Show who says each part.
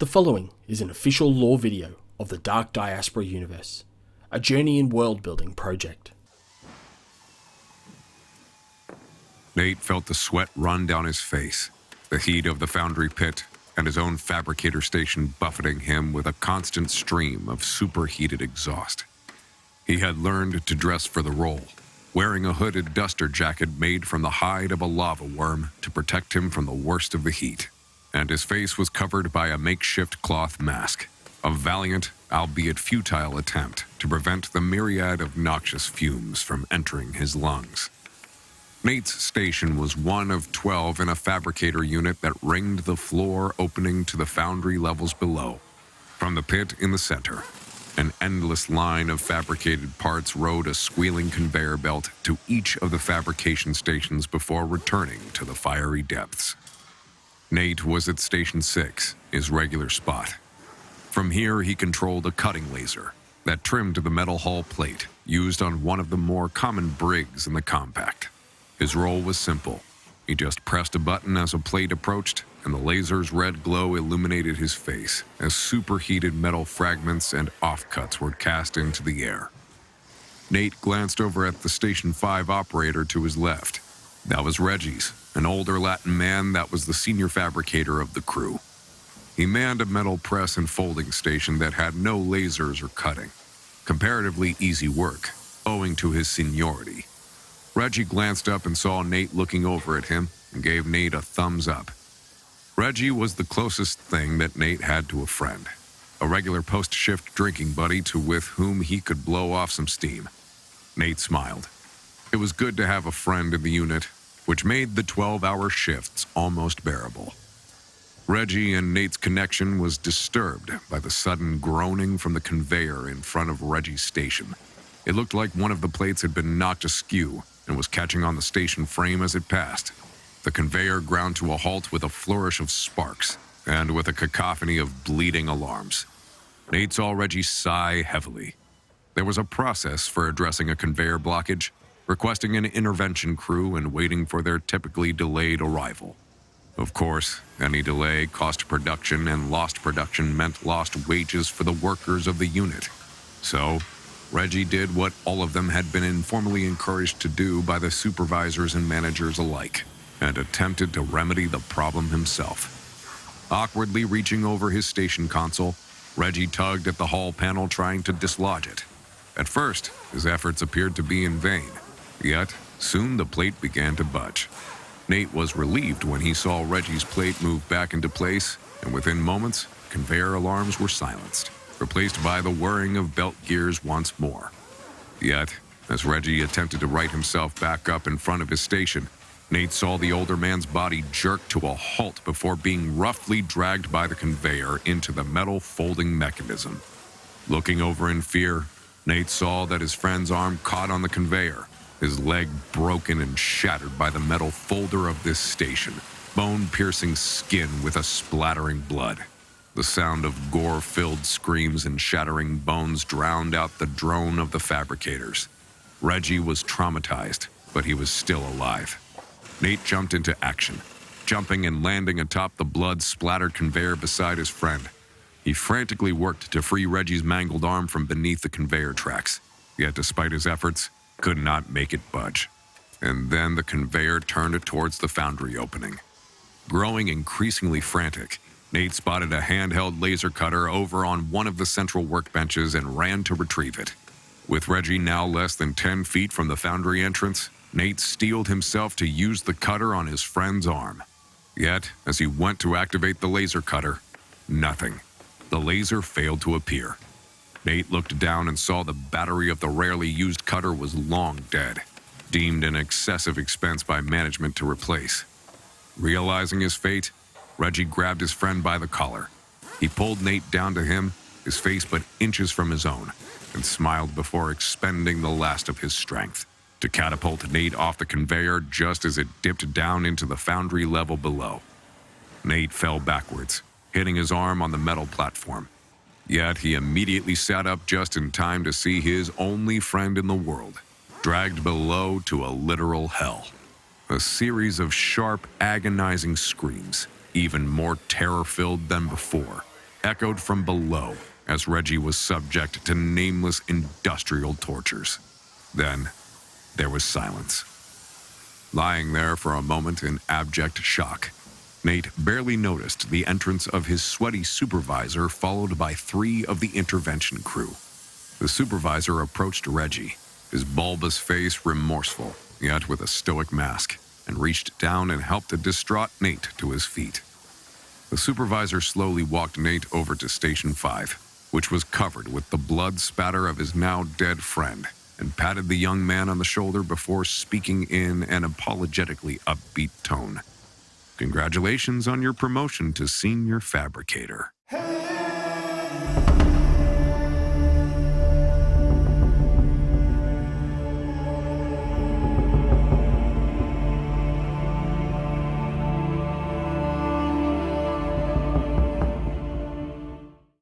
Speaker 1: The following is an official lore video of the Dark Diaspora Universe, a journey in world-building project.
Speaker 2: Nate felt the sweat run down his face, the heat of the foundry pit, and his own fabricator station buffeting him with a constant stream of superheated exhaust. He had learned to dress for the role, wearing a hooded duster jacket made from the hide of a lava worm to protect him from the worst of the heat. And his face was covered by a makeshift cloth mask, a valiant, albeit futile attempt to prevent the myriad of noxious fumes from entering his lungs. Nate's station was one of 12 in a fabricator unit that ringed the floor opening to the foundry levels below. From the pit in the center, an endless line of fabricated parts rode a squealing conveyor belt to each of the fabrication stations before returning to the fiery depths. Nate was at Station 6, his regular spot. From here, he controlled a cutting laser that trimmed the metal hull plate used on one of the more common brigs in the compact. His role was simple. He just pressed a button as a plate approached, and the laser's red glow illuminated his face as superheated metal fragments and offcuts were cast into the air. Nate glanced over at the Station 5 operator to his left. That was Reggie's, an older Latin man that was the senior fabricator of the crew. He manned a metal press and folding station that had no lasers or cutting. Comparatively easy work, owing to his seniority. Reggie glanced up and saw Nate looking over at him and gave Nate a thumbs up. Reggie was the closest thing that Nate had to a friend, a regular post-shift drinking buddy with whom he could blow off some steam. Nate smiled. It was good to have a friend in the unit, which made the 12-hour shifts almost bearable. Reggie and Nate's connection was disturbed by the sudden groaning from the conveyor in front of Reggie's station. It looked like one of the plates had been knocked askew and was catching on the station frame as it passed. The conveyor ground to a halt with a flourish of sparks and with a cacophony of bleeding alarms. Nate saw Reggie sigh heavily. There was a process for addressing a conveyor blockage, requesting an intervention crew and waiting for their typically delayed arrival. Of course, any delay cost production, and lost production meant lost wages for the workers of the unit. So, Reggie did what all of them had been informally encouraged to do by the supervisors and managers alike, and attempted to remedy the problem himself. Awkwardly reaching over his station console, Reggie tugged at the hull panel trying to dislodge it. At first, his efforts appeared to be in vain. Yet, soon the plate began to budge. Nate was relieved when he saw Reggie's plate move back into place, and within moments, conveyor alarms were silenced, replaced by the whirring of belt gears once more. Yet, as Reggie attempted to right himself back up in front of his station, Nate saw the older man's body jerk to a halt before being roughly dragged by the conveyor into the metal folding mechanism. Looking over in fear, Nate saw that his friend's arm caught on the conveyor, his leg broken and shattered by the metal folder of this station, bone-piercing skin with a splattering blood. The sound of gore-filled screams and shattering bones drowned out the drone of the fabricators. Reggie was traumatized, but he was still alive. Nate jumped into action, jumping and landing atop the blood-splattered conveyor beside his friend. He frantically worked to free Reggie's mangled arm from beneath the conveyor tracks, yet despite his efforts, could not make it budge. And then the conveyor turned towards the foundry opening. Growing increasingly frantic, Nate spotted a handheld laser cutter over on one of the central workbenches and ran to retrieve it. With Reggie now less than 10 feet from the foundry entrance, Nate steeled himself to use the cutter on his friend's arm. Yet, as he went to activate the laser cutter, nothing. The laser failed to appear. Nate looked down and saw the battery of the rarely used cutter was long dead, deemed an excessive expense by management to replace. Realizing his fate, Reggie grabbed his friend by the collar. He pulled Nate down to him, his face but inches from his own, and smiled before expending the last of his strength to catapult Nate off the conveyor just as it dipped down into the foundry level below. Nate fell backwards, hitting his arm on the metal platform. Yet he immediately sat up just in time to see his only friend in the world dragged below to a literal hell. A series of sharp, agonizing screams, even more terror-filled than before, echoed from below as Reggie was subject to nameless industrial tortures. Then, there was silence. Lying there for a moment in abject shock, Nate barely noticed the entrance of his sweaty supervisor, followed by 3 of the intervention crew. The supervisor approached Reggie, his bulbous face remorseful, yet with a stoic mask, and reached down and helped a distraught Nate to his feet. The supervisor slowly walked Nate over to Station 5, which was covered with the blood spatter of his now dead friend, and patted the young man on the shoulder before speaking in an apologetically upbeat tone. "Congratulations on your promotion to senior fabricator."